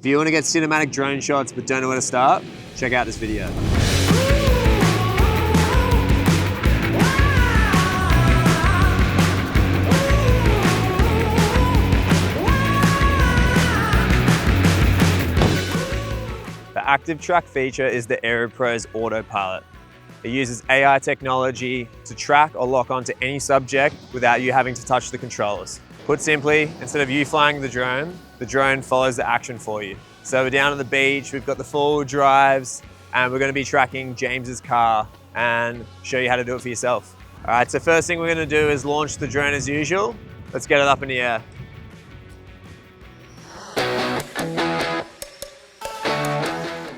If you want to get cinematic drone shots but don't know where to start, check out this video. The Active Track feature is the Aeroo Pro's autopilot. It uses AI technology to track or lock onto any subject without you having to touch the controls. Put simply, instead of you flying the drone follows the action for you. So we're down on the beach, we've got the four-wheel drives, and we're gonna be tracking James's car and show you how to do it for yourself. All right, so first thing we're gonna do is launch the drone as usual. Let's get it up in the air.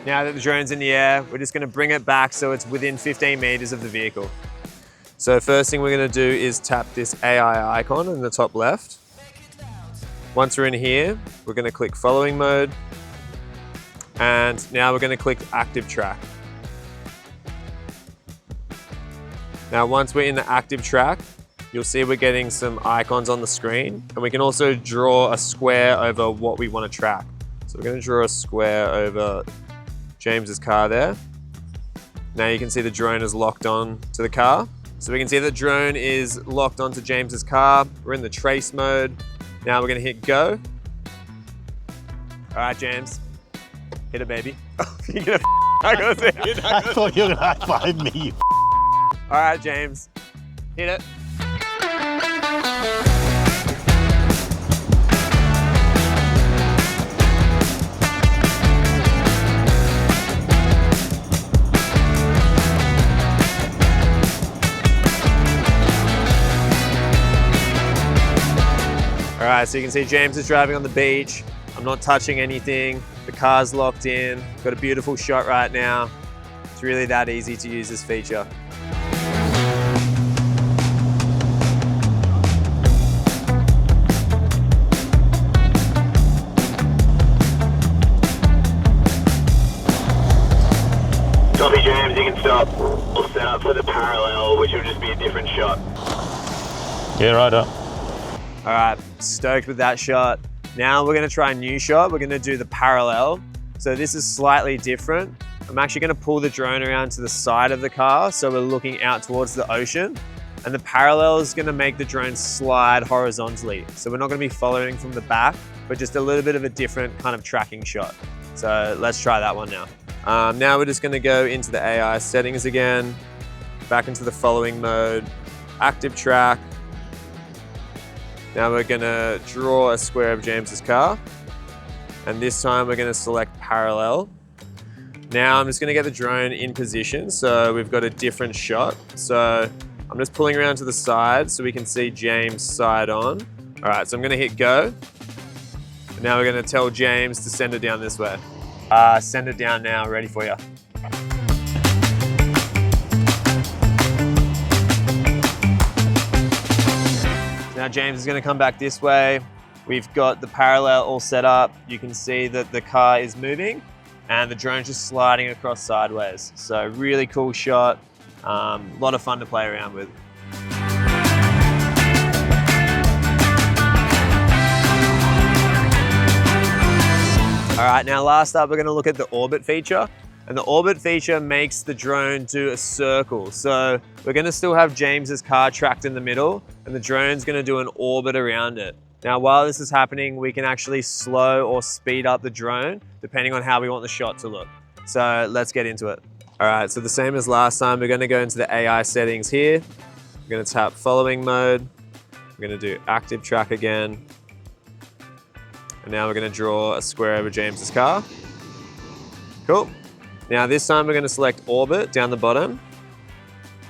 Now that the drone's in the air, we're just gonna bring it back so it's within 15 meters of the vehicle. So first thing we're gonna do is tap this AI icon in the top left. Once we're in here, we're gonna click following mode. And now we're gonna click Active Track. Now once we're in the Active Track, you'll see we're getting some icons on the screen, and we can also draw a square over what we wanna track. So we're gonna draw a square over James's car there. Now you can see the drone is locked on to the car. So we can see the drone is locked onto James's car. We're in the trace mode. Now we're gonna hit go. All right, James, hit it, baby. You're gonna I thought you were gonna high five me. All right, James, hit it. All right, so you can see James is driving on the beach. I'm not touching anything. The car's locked in. Got a beautiful shot right now. It's really that easy to use this feature. Copy, James, you can stop. We'll set up for the parallel, which will just be a different shot. Yeah, right up. All right, stoked with that shot. Now we're gonna try a new shot. We're gonna do the parallel. So this is slightly different. I'm actually gonna pull the drone around to the side of the car so we're looking out towards the ocean. And the parallel is gonna make the drone slide horizontally. So we're not gonna be following from the back, but just a little bit of a different kind of tracking shot. So let's try that one now. Now we're just gonna go into the AI settings again, back into the following mode, Active Track. Now we're gonna draw a square of James's car. And this time we're gonna select parallel. Now I'm just gonna get the drone in position so we've got a different shot. So I'm just pulling around to the side so we can see James side on. All right, so I'm gonna hit go. And now we're gonna tell James to send it down this way. Send it down now, ready for you. Now James is going to come back this way. We've got the parallel all set up. You can see that the car is moving and the drone's just sliding across sideways. So really cool shot. A lot of fun to play around with. All right, now last up, we're going to look at the orbit feature. And the orbit feature makes the drone do a circle. So we're gonna still have James's car tracked in the middle and the drone's gonna do an orbit around it. Now, while this is happening, we can actually slow or speed up the drone depending on how we want the shot to look. So let's get into it. All right, so the same as last time, we're gonna go into the AI settings here. We're gonna tap following mode. We're gonna do Active Track again. And now we're gonna draw a square over James's car. Cool. Now this time we're going to select orbit down the bottom.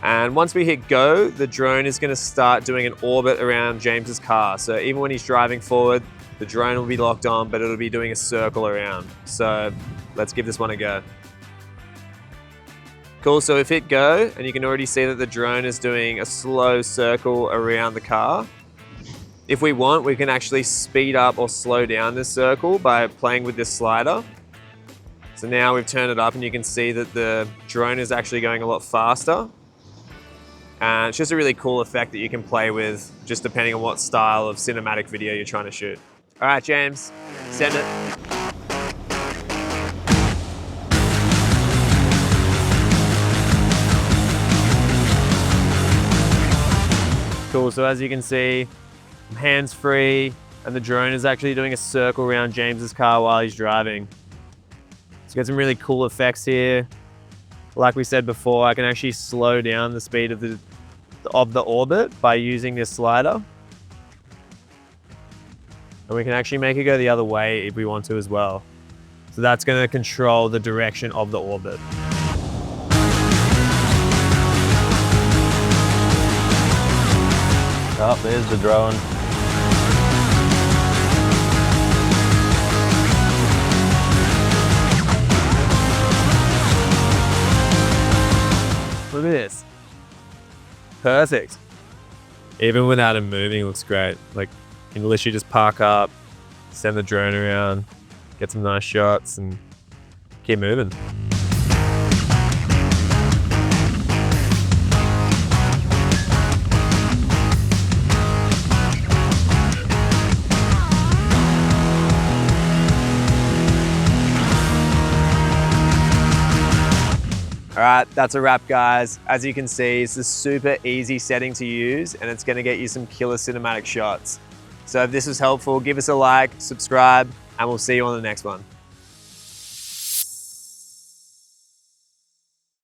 And once we hit go, the drone is going to start doing an orbit around James's car. So even when he's driving forward, the drone will be locked on, but it'll be doing a circle around. So let's give this one a go. Cool, so we've hit go, and you can already see that the drone is doing a slow circle around the car. If we want, we can actually speed up or slow down this circle by playing with this slider. So now we've turned it up and you can see that the drone is actually going a lot faster. And it's just a really cool effect that you can play with just depending on what style of cinematic video you're trying to shoot. All right, James, send it. cool. So as you can see, I'm hands-free, and the drone is actually doing a circle around James's car while he's driving. So get some really cool effects here. Like we said before, I can actually slow down the speed of the orbit by using this slider. And we can actually make it go the other way if we want to as well. So that's going to control the direction of the orbit. Oh, there's the drone. Look at this. Perfect. Even without him moving, it looks great. Like, you can literally just park up, send the drone around, get some nice shots, and keep moving. All right, that's a wrap, guys. As you can see, it's a super easy setting to use, and it's gonna get you some killer cinematic shots. So if this was helpful, give us a like, subscribe, and we'll see you on the next one.